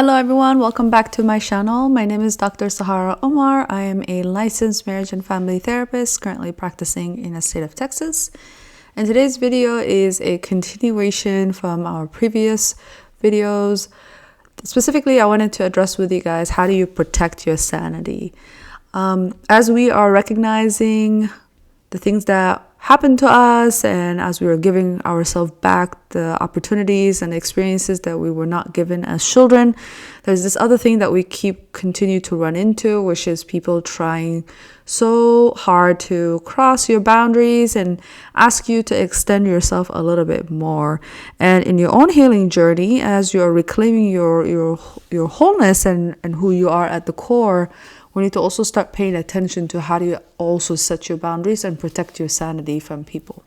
Hello everyone, welcome back to my channel. My name is Dr. Sahara Omar. I am a licensed marriage and family therapist currently practicing in the state of Texas. And today's video is a continuation from our previous videos. Specifically, I wanted to address with you guys, how do you protect your sanity? As we are recognizing the things that happened to us, and as we were giving ourselves back the opportunities and experiences that we were not given as children, there's this other thing that we continue to run into, which is people trying so hard to cross your boundaries and ask you to extend yourself a little bit more. And in your own healing journey, as you're reclaiming your wholeness and who you are at the core, we need to also start paying attention to how do you also set your boundaries and protect your sanity from people.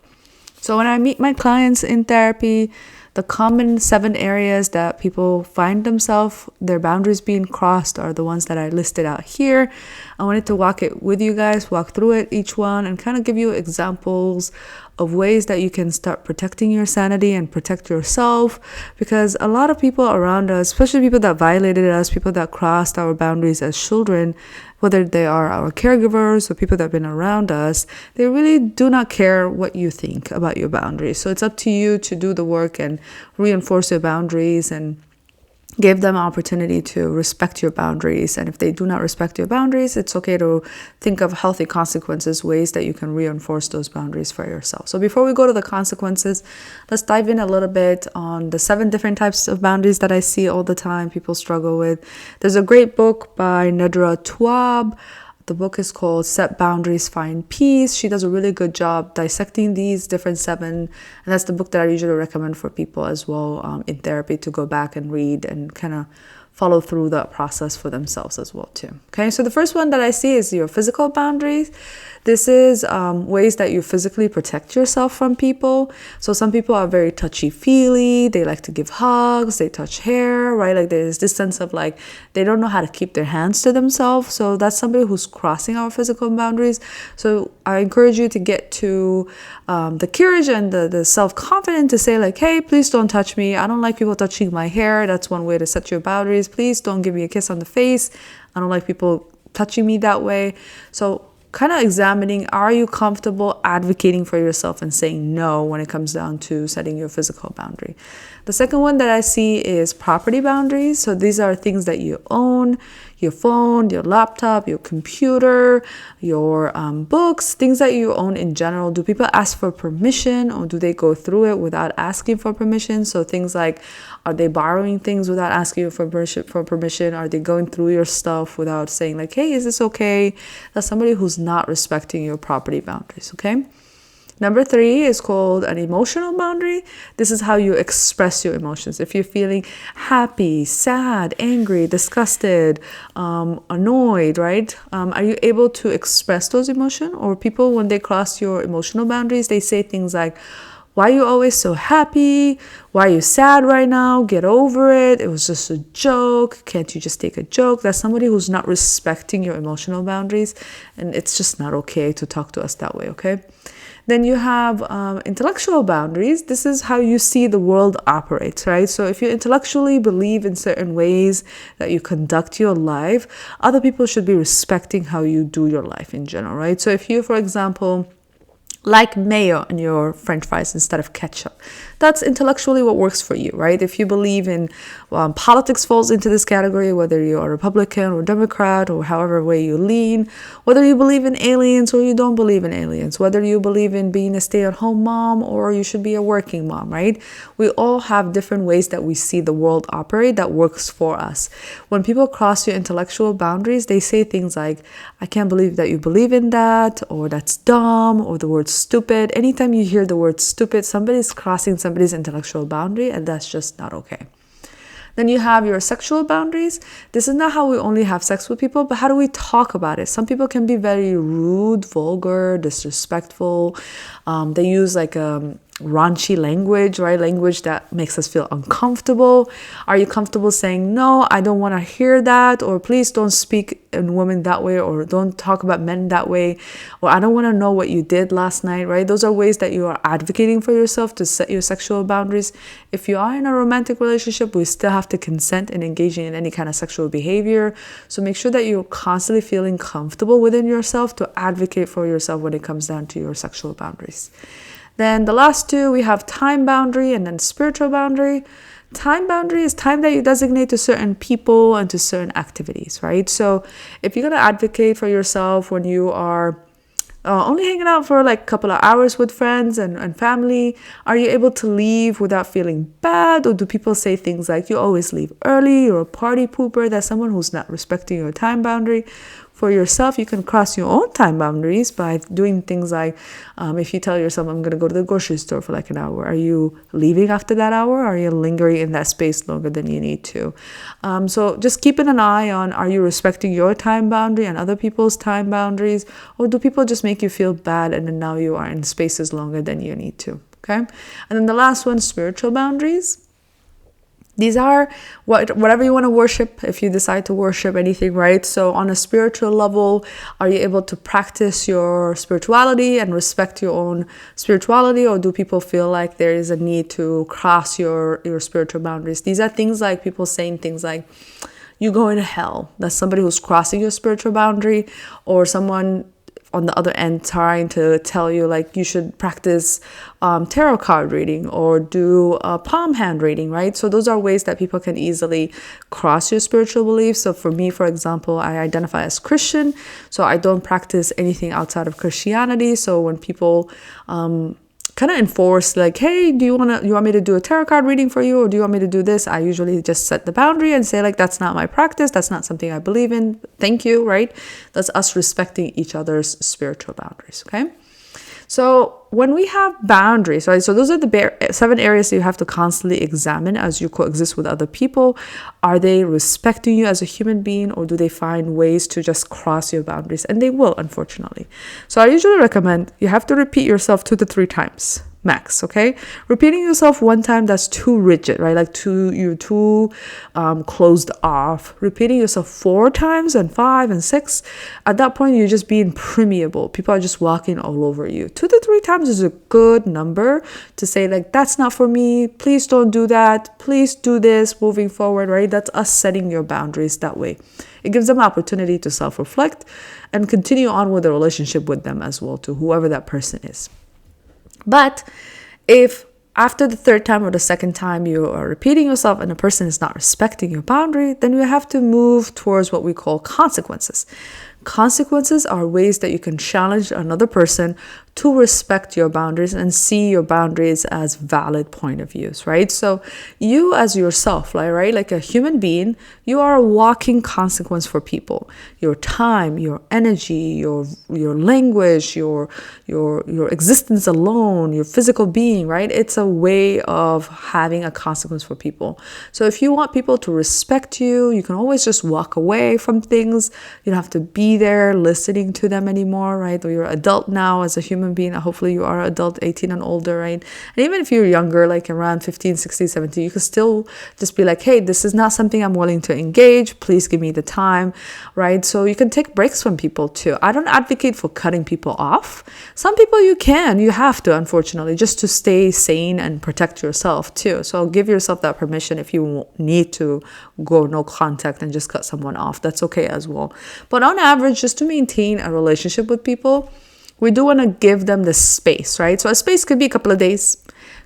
So when I meet my clients in therapy, the common 7 areas that people find themselves, their boundaries being crossed, are the ones that I listed out here. I wanted to walk it with you guys, walk through it, each one, and kind of give you examples of ways that you can start protecting your sanity and protect yourself, because a lot of people around us, especially people that violated us, people that crossed our boundaries as children, whether they are our caregivers or people that have been around us, they really do not care what you think about your boundaries. So it's up to you to do the work and reinforce your boundaries and give them an opportunity to respect your boundaries. And if they do not respect your boundaries, it's okay to think of healthy consequences, ways that you can reinforce those boundaries for yourself. So before we go to the consequences, let's dive in a little bit on the 7 different types of boundaries that I see all the time people struggle with. There's a great book by Nedra Tawwab. The book is called Set Boundaries, Find Peace. She does a really good job dissecting these different 7. And that's the book that I usually recommend for people as well in therapy to go back and read and kind of follow through that process for themselves as well too. Okay, so the first one that I see is your physical boundaries. This is ways that you physically protect yourself from people. So some people are very touchy-feely. They like to give hugs. They touch hair, right? Like there's this sense of like they don't know how to keep their hands to themselves. So that's somebody who's crossing our physical boundaries. So I encourage you to get to the courage and the self-confidence to say like, hey, please don't touch me. I don't like people touching my hair. That's one way to set your boundaries. Please don't give me a kiss on the face. I don't like people touching me that way. So kind of examining, are you comfortable advocating for yourself and saying no when it comes down to setting your physical boundary? The second one that I see is property boundaries. So these are things that you own: your phone, your laptop, your computer, your books, things that you own in general. Do people ask for permission, or do they go through it without asking for permission? So things like, are they borrowing things without asking you for permission? Are they going through your stuff without saying like, hey, is this okay? That's somebody who's not respecting your property boundaries, okay? Number 3 is called an emotional boundary. This is how you express your emotions. If you're feeling happy, sad, angry, disgusted, annoyed, right? Are you able to express those emotions? Or people, when they cross your emotional boundaries, they say things like, why are you always so happy? Why are you sad right now? Get over it. It was just a joke. Can't you just take a joke? That's somebody who's not respecting your emotional boundaries. And it's just not okay to talk to us that way, okay? Then you have intellectual boundaries. This is how you see the world operates, right? So if you intellectually believe in certain ways that you conduct your life, other people should be respecting how you do your life in general, right? So if you, for example, like mayo in your French fries instead of ketchup, that's intellectually what works for you, right? If you believe in politics falls into this category, whether you're a Republican or Democrat or however way you lean, whether you believe in aliens or you don't believe in aliens, whether you believe in being a stay-at-home mom or you should be a working mom, right? We all have different ways that we see the world operate that works for us. When people cross your intellectual boundaries, they say things like, I can't believe that you believe in that, or that's dumb, or the word stupid. Anytime you hear the word stupid, somebody's crossing somebody's intellectual boundary, and that's just not okay. Then you have your sexual boundaries. This is not how we only have sex with people, but how do we talk about it? Some people can be very rude, vulgar, disrespectful. They use like raunchy language, right? Language that makes us feel uncomfortable. Are you comfortable saying, no, I don't want to hear that, or please don't speak in women that way, or don't talk about men that way, or I don't want to know what you did last night, right? Those are ways that you are advocating for yourself to set your sexual boundaries. If you are in a romantic relationship, we still have to consent in engaging in any kind of sexual behavior. So make sure that you're constantly feeling comfortable within yourself to advocate for yourself when it comes down to your sexual boundaries. Then the last two, we have time boundary and then spiritual boundary. Time boundary is time that you designate to certain people and to certain activities, right? So if you're going to advocate for yourself when you are only hanging out for like a couple of hours with friends and family, are you able to leave without feeling bad? Or do people say things like, you always leave early, you're a party pooper? That's someone who's not respecting your time boundary. For yourself, you can cross your own time boundaries by doing things like, if you tell yourself, I'm going to go to the grocery store for like an hour, are you leaving after that hour? Or are you lingering in that space longer than you need to? So just keeping an eye on, are you respecting your time boundary and other people's time boundaries? Or do people just make you feel bad and then now you are in spaces longer than you need to? Okay. And then the last one, spiritual boundaries. These are whatever you want to worship, if you decide to worship anything, right? So on a spiritual level, are you able to practice your spirituality and respect your own spirituality? Or do people feel like there is a need to cross your spiritual boundaries? These are things like people saying things like, you're going to hell. That's somebody who's crossing your spiritual boundary, or someone on the other end trying to tell you like you should practice tarot card reading or do palm hand reading, right? So those are ways that people can easily cross your spiritual beliefs. So for me, for example, I identify as Christian, so I don't practice anything outside of Christianity. So when people kind of enforce like, hey, do you want me to do a tarot card reading for you, or do you want me to do this? I usually just set the boundary and say like, that's not my practice. That's not something I believe in. Thank you, right? That's us respecting each other's spiritual boundaries, okay? So when we have boundaries, right? So those are the 7 areas that you have to constantly examine as you coexist with other people. Are they respecting you as a human being, or do they find ways to just cross your boundaries? And they will, unfortunately. So I usually recommend you have to repeat yourself 2 to 3 times max, okay? Repeating yourself 1 time, that's too rigid, right? Like you're too closed off. Repeating yourself 4 times and 5 and 6, at that point you're just being permeable. People are just walking all over you. 2 to 3 times is a good number to say like, that's not for me, please don't do that, please do this moving forward, right? That's us setting your boundaries that way. It gives them opportunity to self-reflect and continue on with the relationship with them as well, to whoever that person is. But if after the 3rd time or the 2nd time you are repeating yourself and the person is not respecting your boundary, then you have to move towards what we call consequences. Consequences are ways that you can challenge another person to respect your boundaries and see your boundaries as valid point of views, right? So you as yourself, right? Like a human being, you are a walking consequence for people. Your time, your energy, your language, your existence alone, your physical being, right? It's a way of having a consequence for people. So if you want people to respect you, you can always just walk away from things. You don't have to be there listening to them anymore, right? Or you're an adult now as a human being. Hopefully you are adult, 18 and older, right? And even if you're younger, like around 15, 16, 17, you can still just be like, hey, this is not something I'm willing to engage. Please give me the time, right? So you can take breaks from people too. I don't advocate for cutting people off. Some people you have to, unfortunately, just to stay sane and protect yourself too. So give yourself that permission if you need to go no contact and just cut someone off. That's okay as well. But on average, just to maintain a relationship with people, we do want to give them the space, right? So a space could be a couple of days.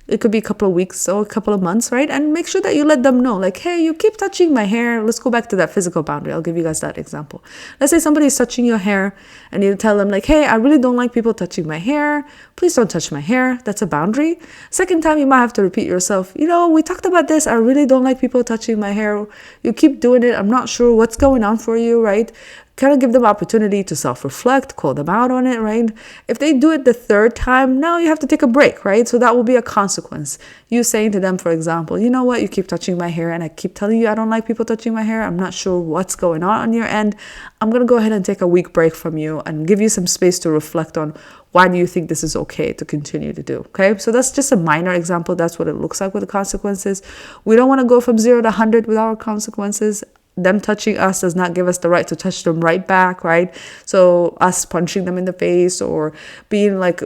It could be a couple of weeks or a couple of months, right? And make sure that you let them know, like, hey, you keep touching my hair. Let's go back to that physical boundary. I'll give you guys that example. Let's say somebody's touching your hair and you tell them like, hey, I really don't like people touching my hair. Please don't touch my hair. That's a boundary. Second time, you might have to repeat yourself. We talked about this. I really don't like people touching my hair. You keep doing it. I'm not sure what's going on for you, right? kind of give them opportunity to self-reflect, call them out on it, right? If they do it the third time, now you have to take a break, right? So that will be a consequence. You saying to them, for example, you know what, you keep touching my hair and I keep telling you I don't like people touching my hair. I'm not sure what's going on your end. I'm going to go ahead and take a week break from you and give you some space to reflect on why do you think this is okay to continue to do, okay? So that's just a minor example. That's what it looks like with the consequences. We don't want to go from 0 to 100 with our consequences. Them touching us does not give us the right to touch them right back, right? So us punching them in the face or being like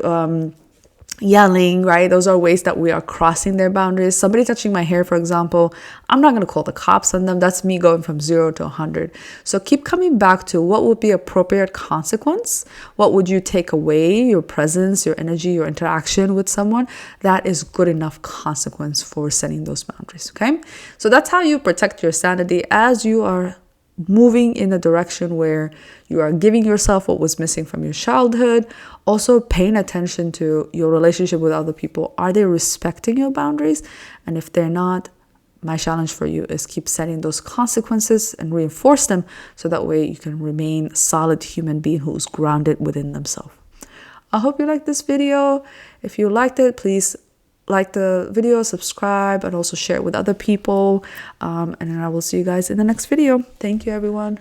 yelling, right? Those are ways that we are crossing their boundaries. Somebody touching my hair, for example, I'm not going to call the cops on them. That's me going from 0 to 100. So keep coming back to what would be appropriate consequence. What would you take away? Your presence, your energy, your interaction with someone. That is good enough consequence for setting those boundaries, okay? So that's how you protect your sanity as you are moving in a direction where you are giving yourself what was missing from your childhood. Also paying attention to your relationship with other people. Are they respecting your boundaries? And if they're not, my challenge for you is keep setting those consequences and reinforce them so that way you can remain a solid human being who's grounded within themselves. I hope you liked this video. If you liked it, please like the video, subscribe, and also share it with other people. And then I will see you guys in the next video. Thank you, everyone.